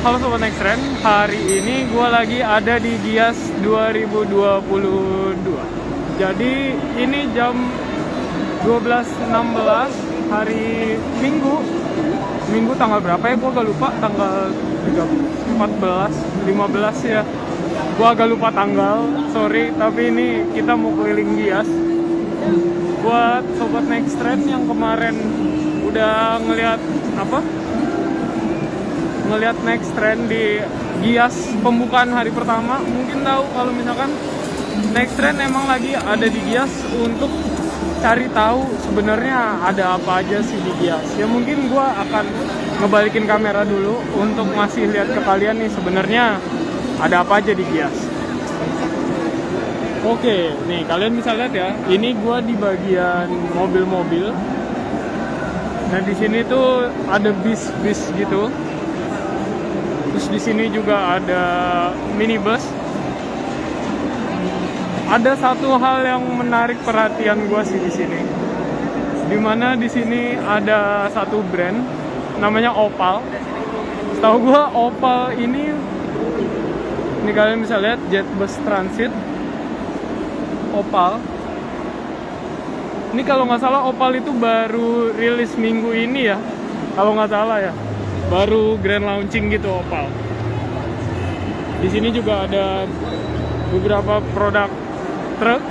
Halo Sobat Next Trend, hari ini gue lagi ada di Gias 2022. Jadi ini jam 12.16 hari Minggu tanggal berapa ya? Gue agak lupa, tanggal 14, 15 ya. Gue agak lupa tanggal, sorry. Tapi ini kita mau keliling Gias. Buat Sobat Next Trend yang kemarin udah ngeliat Next Trend di Gias pembukaan hari pertama, mungkin tahu kalau misalkan Next Trend emang lagi ada di Gias untuk cari tahu sebenarnya ada apa aja sih di Gias. Ya mungkin gue akan ngebalikin kamera dulu untuk ngasih lihat ke kalian nih sebenarnya ada apa aja di Gias. Oke, nih kalian bisa lihat ya, ini gue di bagian mobil-mobil. Nah di sini tuh ada bis-bis gitu. Terus di sini juga ada minibus. Ada satu hal yang menarik perhatian gue sih di sini. Dimana di sini ada satu brand namanya Opal. Setahu gue Opal ini kalian bisa lihat JetBus Transit Opal. Ini kalau nggak salah Opal itu baru rilis minggu ini ya, kalau nggak salah ya. Baru grand launching gitu Opal. Di sini juga ada beberapa produk truk.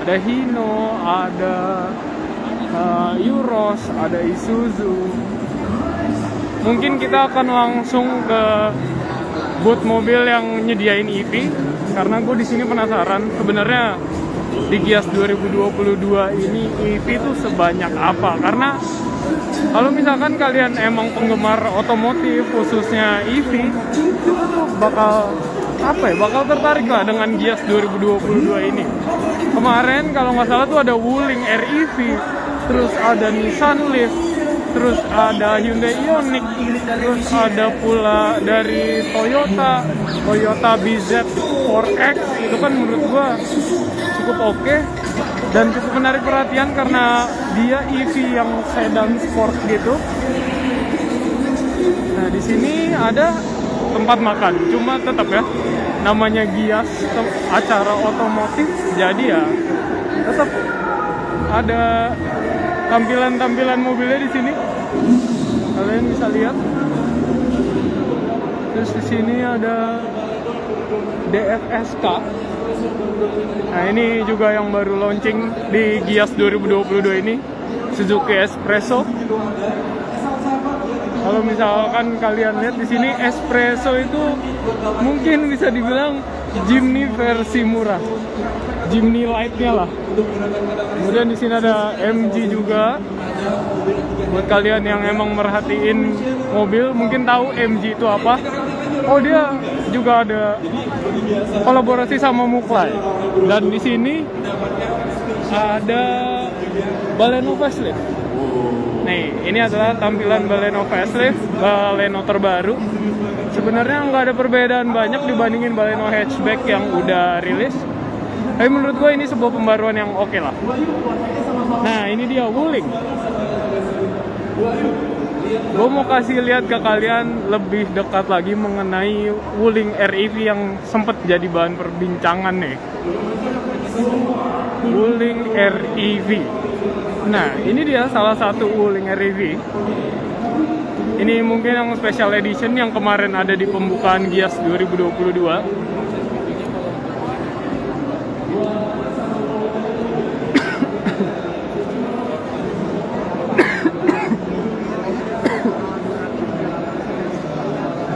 Ada Hino, ada Euros, ada Isuzu. Mungkin kita akan langsung ke booth mobil yang nyediain EV, karena gue di sini penasaran sebenarnya di Gias 2022 ini EV itu sebanyak apa. Karena kalau misalkan kalian emang penggemar otomotif khususnya EV, itu tuh bakal tertarik lah dengan Gias 2022 ini. Kemarin kalau nggak salah tuh ada Wuling REV, terus ada Nissan Leaf, terus ada Hyundai Ioniq, terus ada pula dari Toyota BZ4X. Itu kan menurut gua cukup oke dan cukup menarik perhatian karena dia EV yang sedan sport gitu. Nah di sini ada tempat makan, cuma tetap ya namanya Gias acara otomotif, jadi ya tetap ada tampilan mobilnya di sini. Kalian bisa lihat. Terus di sini ada DFSK. Nah ini juga yang baru launching di Gias 2022 ini, Suzuki Espresso. Kalau misalkan kalian lihat di sini, Espresso itu mungkin bisa dibilang Jimny versi murah, Jimny Light-nya lah. Kemudian di sini ada MG juga. Buat kalian yang emang merhatiin mobil, mungkin tahu MG itu apa. Oh, dia juga ada kolaborasi sama Muklai. Dan di sini ada Baleno Facelift. Nih, ini adalah tampilan Baleno Facelift, Baleno terbaru. Sebenarnya nggak ada perbedaan banyak dibandingin Baleno hatchback yang udah rilis. Tapi menurut gue ini sebuah pembaruan yang oke lah. Nah, ini dia Wuling. Gue mau kasih lihat ke kalian lebih dekat lagi mengenai Wuling REV yang sempat jadi bahan perbincangan nih. Wuling REV. Nah, ini dia salah satu Wuling REV. Ini mungkin yang special edition yang kemarin ada di pembukaan Gias 2022.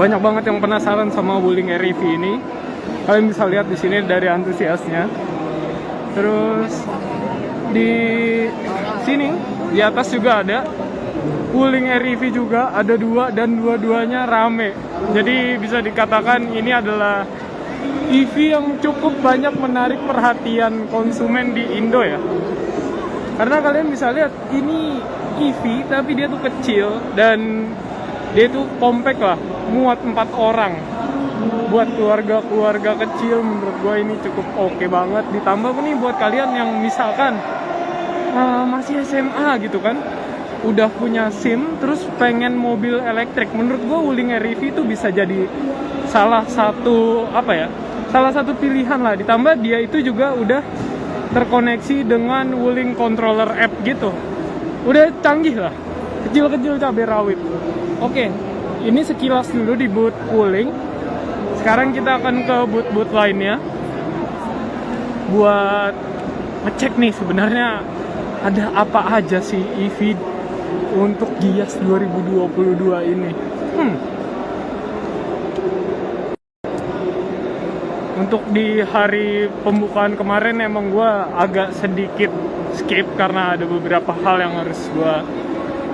Banyak banget yang penasaran sama Wuling REV ini. Kalian bisa lihat di sini dari antusiasnya. Terus di sini di atas juga ada Wuling REV juga, ada dua dan dua-duanya rame. Jadi bisa dikatakan ini adalah EV yang cukup banyak menarik perhatian konsumen di Indo ya. Karena kalian bisa lihat ini EV tapi dia tuh kecil dan dia tuh compact lah, muat 4 orang. Buat keluarga kecil menurut gue ini cukup oke banget. Ditambah nih buat kalian yang misalkan masih SMA gitu kan, udah punya SIM terus pengen mobil elektrik, menurut gue Wuling REV itu bisa jadi salah satu salah satu pilihan lah. Ditambah dia itu juga udah terkoneksi dengan Wuling controller app gitu, udah canggih lah, kecil-kecil cabai rawit. Oke, ini sekilas dulu di booth Wuling. Sekarang kita akan ke booth-booth lainnya buat ngecek nih sebenarnya ada apa aja sih EV untuk Gias 2022 ini. Untuk di hari pembukaan kemarin emang gue agak sedikit skip karena ada beberapa hal yang harus gue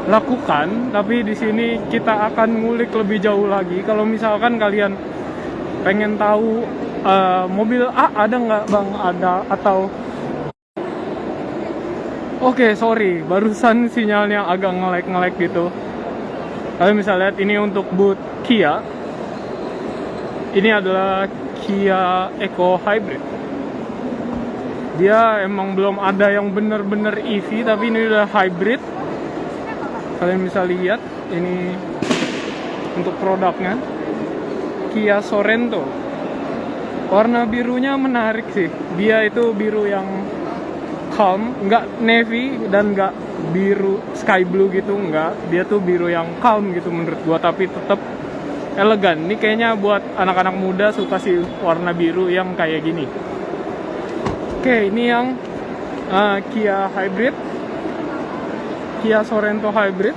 lakukan. Tapi di sini kita akan ngulik lebih jauh lagi. Kalau misalkan kalian pengen tahu mobil A ada nggak bang, ada atau Oke, sorry, barusan sinyalnya agak nge-lag gitu. Kalian bisa lihat ini untuk booth Kia. Ini adalah Kia Eco Hybrid. Dia emang belum ada yang bener-bener EV, tapi ini udah hybrid. Kalian bisa lihat ini untuk produknya. Kia Sorento. Warna birunya menarik sih. Dia itu biru yang calm, nggak navy dan nggak biru sky blue gitu, nggak. Dia tuh biru yang calm gitu menurut gua, tapi tetap elegan. Ini kayaknya buat anak-anak muda suka sih warna biru yang kayak gini. Oke, ini yang Kia Hybrid, Kia Sorento Hybrid.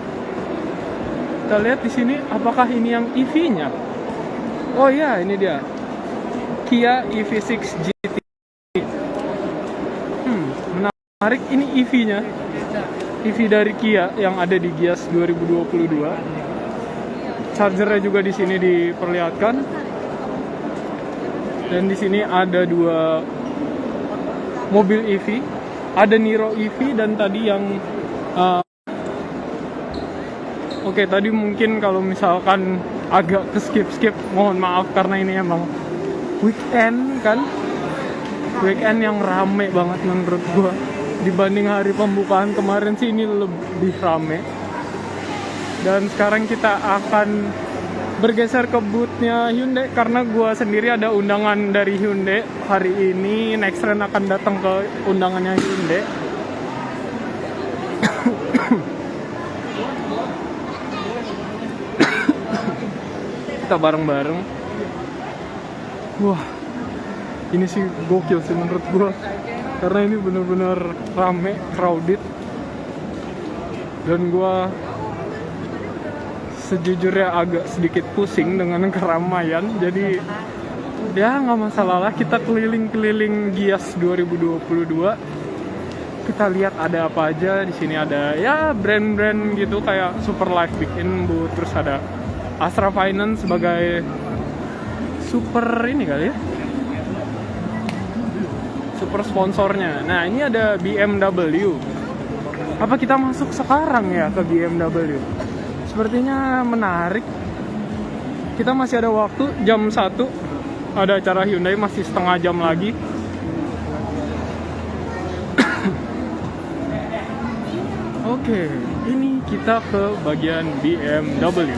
Kita lihat di sini, apakah ini yang EV-nya? Oh iya, ini dia, Kia EV6 GT. Menarik, ini EV-nya, EV dari Kia yang ada di Gias 2022. Chargernya juga di sini diperlihatkan. Dan di sini ada dua mobil EV, ada Niro EV dan tadi yang Oke, tadi mungkin kalau misalkan agak ke skip, mohon maaf karena ini emang weekend kan, weekend yang rame banget menurut gua. Dibanding hari pembukaan kemarin sih ini lebih rame. Dan sekarang kita akan bergeser ke booth-nya Hyundai karena gua sendiri ada undangan dari Hyundai hari ini. Nextren akan datang ke undangannya Hyundai. Kita bareng-bareng. Wah, ini sih gokil sih menurut gua. Karena ini bener-bener rame, crowded. Dan gue sejujurnya agak sedikit pusing dengan keramaian. Jadi ya nggak masalah lah, kita keliling-keliling Gias 2022. Kita lihat ada apa aja. Di sini ada ya brand-brand gitu kayak Super Life bikin booth. Terus ada Astra Finance sebagai super ini kali ya, super sponsornya. Nah, ini ada BMW. Apa kita masuk sekarang ya ke BMW? Sepertinya menarik. Kita masih ada waktu, jam 1 ada acara Hyundai, masih setengah jam lagi. Oke, ini kita ke bagian BMW.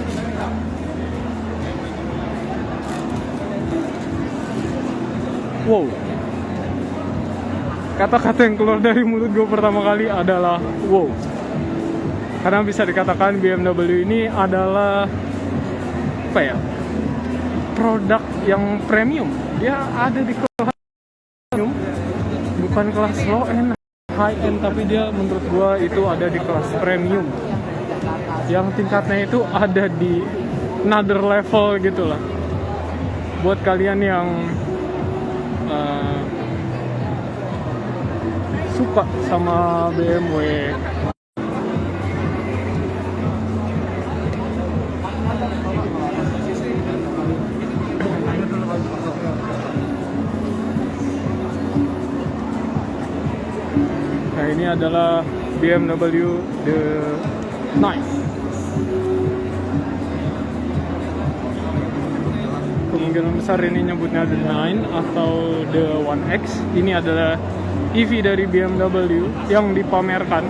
Wow, kata-kata yang keluar dari mulut gue pertama kali adalah wow. Karena bisa dikatakan BMW ini adalah apa ya, produk yang premium. Dia ada di kelas premium, bukan kelas low end, high end, tapi dia menurut gue itu ada di kelas premium. Yang tingkatnya itu ada di another level gitu lah. Buat kalian yang suka sama BMW. Nah, ini adalah BMW The Nice. Kemungkinan besar ini nyebutnya The 9 atau The 1X. Ini adalah EV dari BMW yang dipamerkan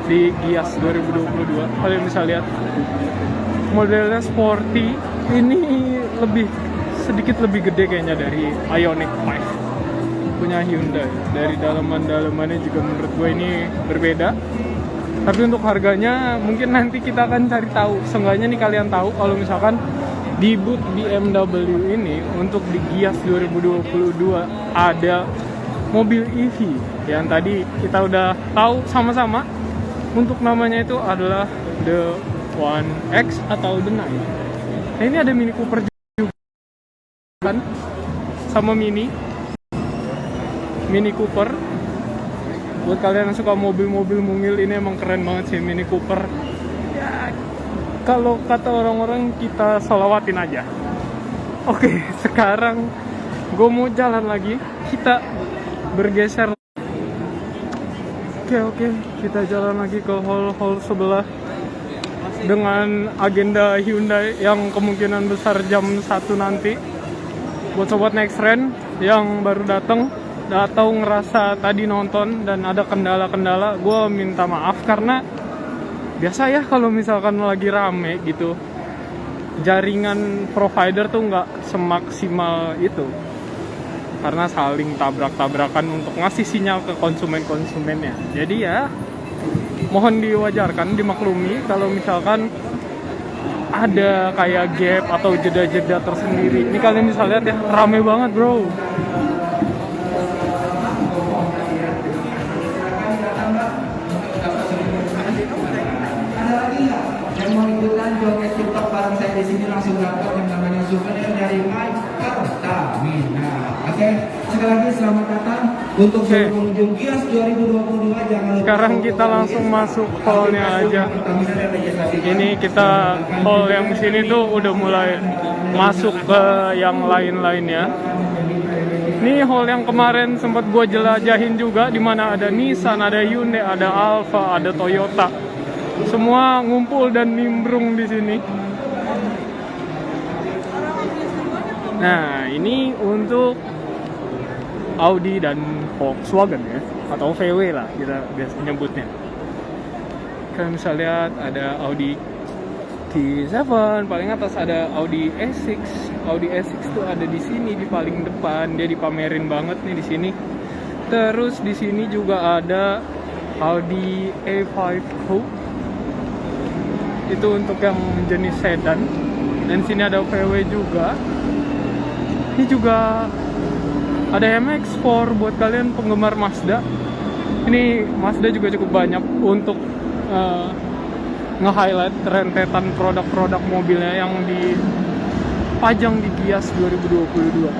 di Gias 2022. Kalian bisa lihat modelnya sporty, ini sedikit lebih gede kayaknya dari Ioniq 5 punya Hyundai. Dari dalaman-dalamannya juga menurut gue ini berbeda. Tapi untuk harganya mungkin nanti kita akan cari tahu. Seenggaknya nih kalian tahu kalau misalkan di booth BMW ini untuk di Gias 2022 ada mobil EV yang tadi kita udah tahu sama-sama. Untuk namanya itu adalah The One X atau The Night. Nah, ini ada Mini Cooper juga kan, sama Mini Cooper. Buat kalian yang suka mobil-mobil mungil, ini emang keren banget sih Mini Cooper. Ya, kalau kata orang-orang kita solawatin aja. Oke, sekarang gue mau jalan lagi. Kita bergeser. Oke, kita jalan lagi ke hall sebelah dengan agenda Hyundai yang kemungkinan besar jam 1 nanti. Buat sobat Next Trend yang baru datang atau ngerasa tadi nonton dan ada kendala-kendala, gue minta maaf karena biasa ya kalau misalkan lagi rame gitu, jaringan provider tuh nggak semaksimal itu karena saling tabrak-tabrakan untuk ngasih sinyal ke konsumennya. Jadi ya mohon diwajarkan, dimaklumi kalau misalkan ada kayak gap atau jeda-jeda tersendiri. Ini kalian bisa lihat ya, rame banget bro. Yang mau ikutan joget TikTok bareng saya di sini langsung dapat yang namanya souvenir dari My Pertamina. Oke, sekali lagi selamat datang untuk pengunjung Gias 2022. Jangan lupa. Sekarang kita langsung masuk hallnya aja. Ini kita hall yang di sini tuh udah mulai masuk ke yang lain-lainnya. Ini hall yang kemarin sempat gue jelajahin juga, di mana ada Nissan, ada Hyundai, ada Alfa, ada Toyota. Semua ngumpul dan nimbrung di sini. Nah, ini untuk Audi dan Volkswagen ya, atau VW lah kita biasa nyebutnya. Kalian bisa lihat ada Audi Q7, paling atas ada Audi A6. Audi A6 tuh ada di sini di paling depan, dia dipamerin banget nih di sini. Terus di sini juga ada Audi A5 Coupe. Itu untuk yang jenis sedan. Dan sini ada VW juga. Ini juga ada MX-4 buat kalian penggemar Mazda. Ini Mazda juga cukup banyak untuk nge-highlight rentetan produk-produk mobilnya yang dipajang di Gias 2022.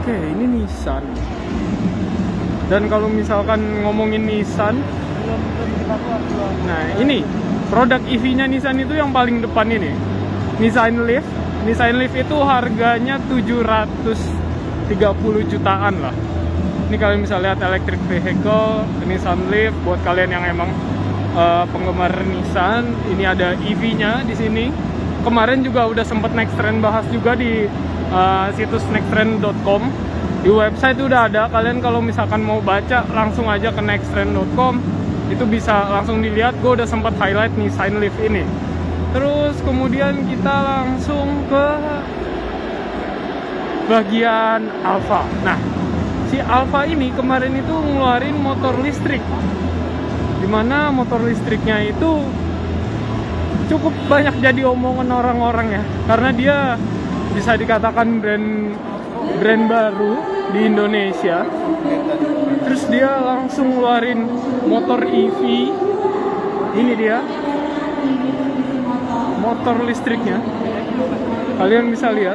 Oke, ini Nissan. Dan kalau misalkan ngomongin Nissan, nah ini produk EV-nya Nissan itu yang paling depan ini, Nissan Leaf. Nissan Leaf itu harganya 730 jutaan lah. Ini kalian bisa lihat electric vehicle Nissan Leaf. Buat kalian yang emang penggemar Nissan, ini ada EV-nya di sini. Kemarin juga udah sempet Next Trend bahas juga di situs nexttrend.com. Di website udah ada. Kalian kalau misalkan mau baca langsung aja ke nexttrend.com. Itu bisa langsung dilihat. Gue udah sempat highlight Nissan Leaf ini. Terus kemudian kita langsung ke bagian Alfa. Nah, si Alfa ini kemarin itu ngeluarin motor listrik, dimana motor listriknya itu cukup banyak jadi omongan orang-orang ya, karena dia bisa dikatakan brand baru di Indonesia. Terus dia langsung ngeluarin motor EV. Ini dia motor listriknya. Kalian bisa lihat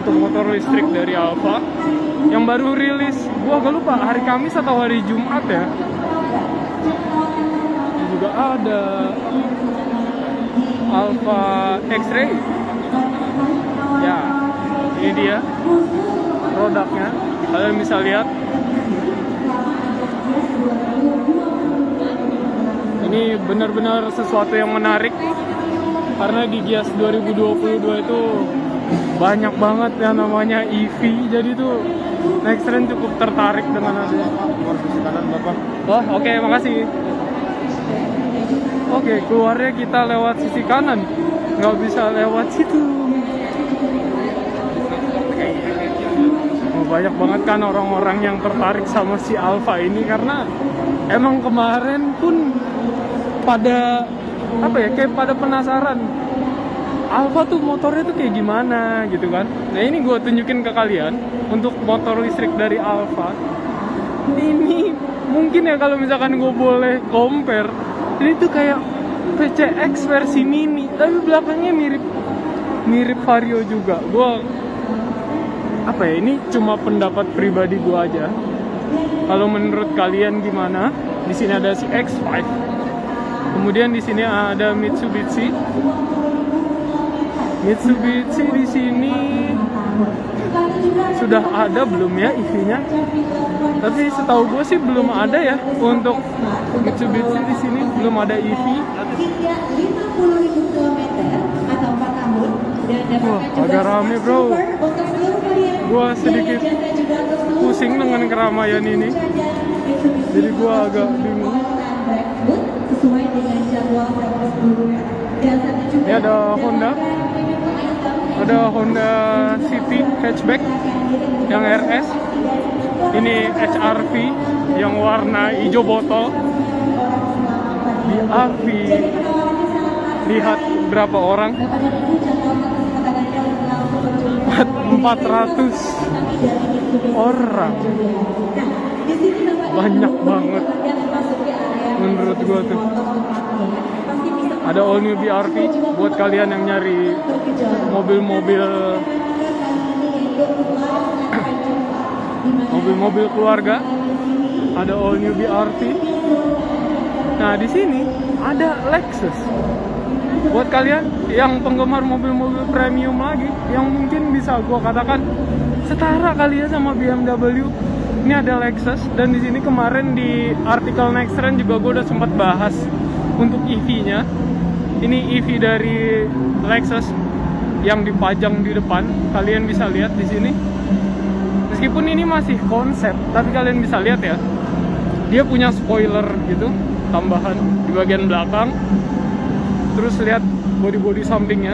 untuk motor listrik dari Alfa yang baru rilis. Gua agak lupa hari Kamis atau hari Jumat ya. Ini juga ada Alfa X-Ray. Ya, ini dia produknya. Kalian bisa lihat. Ini benar-benar sesuatu yang menarik karena di Gias 2022 itu banyak banget yang namanya EV. Jadi tuh Nextren cukup tertarik dengan adanya. Kanan Bapak. Wah, oke, makasih. Oke, keluarnya kita lewat sisi kanan, nggak bisa lewat situ. Oh, banyak banget kan orang-orang yang tertarik sama si Alfa ini karena emang kemarin pun pada apa ya, kayak pada penasaran Alfa tuh motornya tuh kayak gimana gitu kan. Nah ini gue tunjukin ke kalian untuk motor listrik dari Alfa. Ini mungkin ya kalau misalkan gue boleh compare, ini tuh kayak PCX versi mini, tapi belakangnya mirip Vario juga. Gue apa ya, ini cuma pendapat pribadi gue aja. Kalau menurut kalian gimana? Di sini ada si X5. Kemudian di sini ada Mitsubishi di sini sudah ada belum ya EV-nya? Tapi setahu gue sih belum ada ya untuk Mitsubishi di sini belum ada EV. Hingga 50.000 km atau 4 tahun dan Wah, agak rame bro. Gua sedikit pusing dengan keramaian ini. Jadi gua agak bingung. sesuai dengan jadwal sebelumnya. Ini ada Honda City hatchback yang RS. Ini HRV yang warna hijau botol. Di RV lihat berapa orang? 400 orang. Banyak banget menurut gua tuh. Ada all new BRV buat kalian yang nyari mobil keluarga. Ada all new BRV. Nah, di sini ada Lexus. Buat kalian yang penggemar mobil-mobil premium lagi, yang mungkin bisa gua katakan setara kali ya sama BMW. Ini ada Lexus, dan di sini kemarin di artikel Nextren juga gue udah sempat bahas untuk EV-nya. Ini EV dari Lexus yang dipajang di depan. Kalian bisa lihat di sini. Meskipun ini masih konsep, tapi kalian bisa lihat ya. Dia punya spoiler gitu, tambahan di bagian belakang. Terus lihat body sampingnya.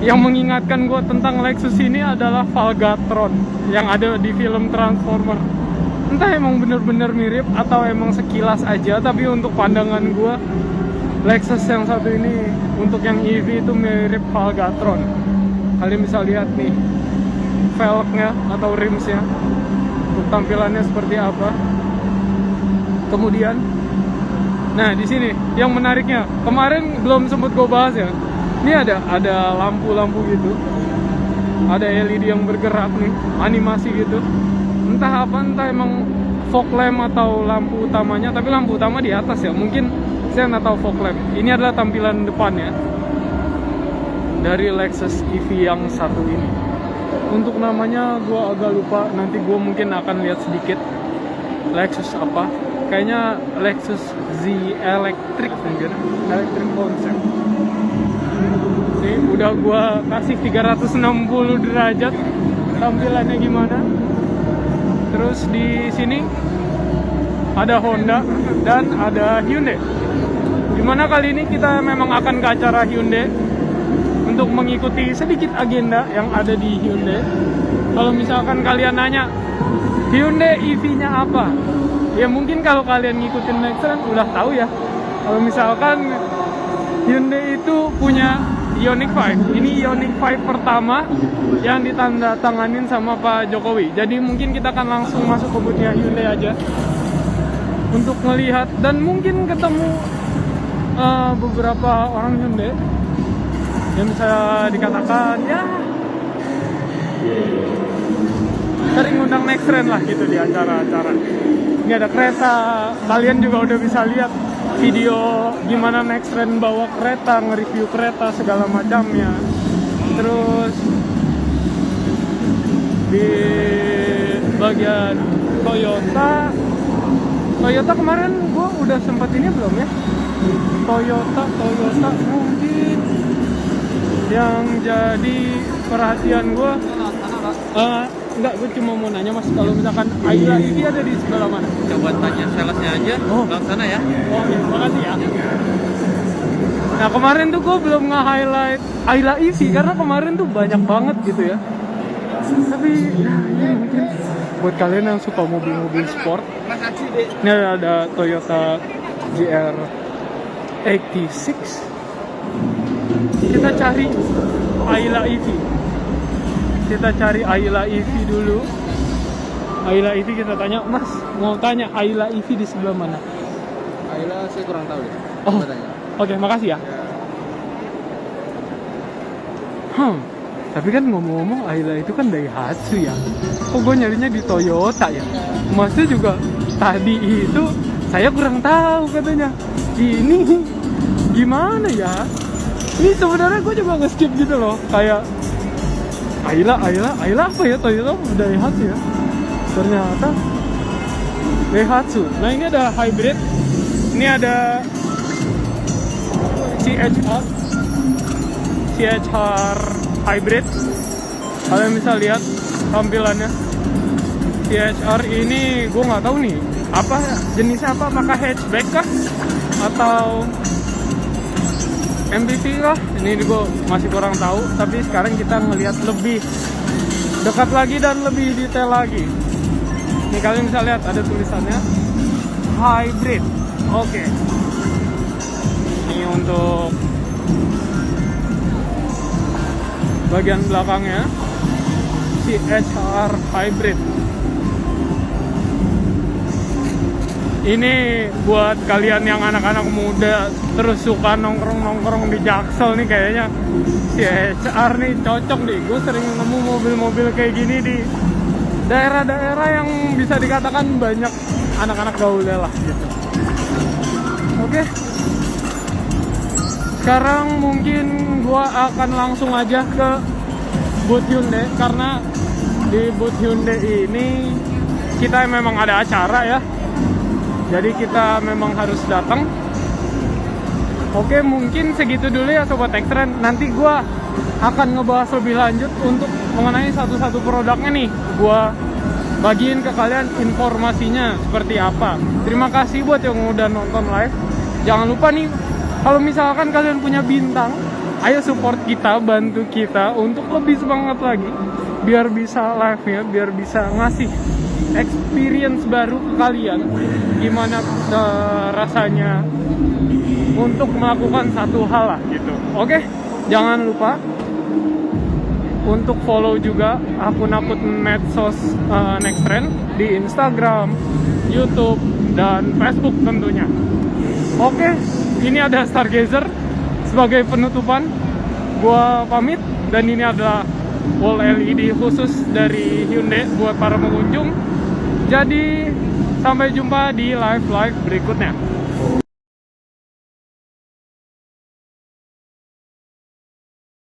Yang mengingatkan gue tentang Lexus ini adalah Valgatron yang ada di film Transformer. Entah emang bener-bener mirip atau emang sekilas aja, tapi untuk pandangan gue Lexus yang satu ini untuk yang EV itu mirip Valgatron. Kalian bisa lihat nih velgnya atau rimsnya, untuk tampilannya seperti apa. Kemudian, nah di sini yang menariknya, kemarin belum sempat gue bahas ya. Ini ada lampu-lampu gitu, ada LED yang bergerak nih, animasi gitu. Entah emang fog lamp atau lampu utamanya, tapi lampu utama di atas ya. Mungkin sen atau fog lamp. Ini adalah tampilan depannya dari Lexus EV yang satu ini. Untuk namanya gue agak lupa, nanti gue mungkin akan lihat sedikit. Lexus apa? Kayaknya Lexus Z Electric mungkin, Electric Concept. Ini udah gua kasih 360 derajat tampilannya gimana. Terus di sini ada Honda dan ada Hyundai. Dimana kali ini kita memang akan ke acara Hyundai untuk mengikuti sedikit agenda yang ada di Hyundai. Kalau misalkan kalian nanya Hyundai EV-nya apa? Ya mungkin kalau kalian ngikutin Nextren udah tahu ya. Kalau misalkan Hyundai itu punya Ioniq 5. Ini Ioniq 5 pertama yang ditandatanganin sama Pak Jokowi. Jadi mungkin kita akan langsung masuk ke boothnya Hyundai aja untuk melihat dan mungkin ketemu beberapa orang Hyundai yang bisa dikatakan ya sering undang Nextren lah gitu di acara-acara. Ini ada kereta, kalian juga udah bisa lihat video gimana Nextren bawa kereta, nge-review kereta segala macamnya. Terus di bagian Toyota kemarin gua udah sempat ini belum ya? Toyota mungkin yang jadi perhatian gua Enggak, gue cuma mau nanya Mas, kalau misalkan Ayla EV ada di sebelah mana? Coba tanya salesnya aja. Oh. Langsung sana ya. Oh iya, makasih ya. Nah kemarin tuh gue belum nge-highlight Ayla EV karena kemarin tuh banyak banget gitu ya. Tapi ya, ini mungkin buat kalian yang suka mobil-mobil sport, ini ada Toyota GR86. Kita cari Ayla EV. Kita cari Ayla EV dulu. Ayla EV kita tanya, Mas mau tanya Ayla EV di sebelah mana? Ayla saya kurang tahu deh. Oh, Coba tanya. oke, makasih ya. Tapi kan ngomong-ngomong Ayla itu kan Daihatsu ya. Kok gue nyarinya di Toyota ya? Masnya juga tadi itu saya kurang tahu katanya. Ini gimana ya? Ini sebenarnya gue coba nge-skip gitu loh. Kayak Ayla apa ya? Toyota Daihatsu ya? Ternyata Daihatsu. Nah ini ada hybrid. Ini ada CHR hybrid. Kalian bisa lihat tampilannya. CHR ini gue nggak tahu nih apa jenisnya, apa, apakah hatchback kah atau MPV kah? Ini gue masih kurang tahu. Tapi sekarang kita ngelihat lebih dekat lagi dan lebih detail lagi. Ini kalian bisa lihat ada tulisannya hybrid. Oke. Ini untuk bagian belakangnya CHR hybrid. Ini buat kalian yang anak-anak muda terus suka nongkrong-nongkrong di Jaksel nih, kayaknya CHR nih cocok nih. Gue sering nemu mobil-mobil kayak gini di daerah-daerah yang bisa dikatakan banyak anak-anak gaulnya lah gitu. Oke. Sekarang mungkin gua akan langsung aja ke booth Hyundai, karena di booth Hyundai ini kita memang ada acara ya. Jadi kita memang harus datang. Oke, mungkin segitu dulu ya Sobat X-Trend. Nanti gua akan ngebahas lebih lanjut untuk mengenai satu-satu produknya nih. Gua bagiin ke kalian informasinya seperti apa. Terima kasih buat yang udah nonton live. Jangan lupa nih, kalau misalkan kalian punya bintang, ayo support kita, bantu kita untuk lebih semangat lagi, biar bisa live-nya, biar bisa ngasih experience baru ke kalian, gimana rasanya untuk melakukan satu hal lah gitu. Oke, jangan lupa untuk follow juga akun-akun medsos Nextrend di Instagram, YouTube, dan Facebook tentunya. Oke, ini ada Stargazer sebagai penutupan. Gua pamit, dan ini adalah wall LED khusus dari Hyundai buat para pengunjung. Jadi sampai jumpa di live berikutnya.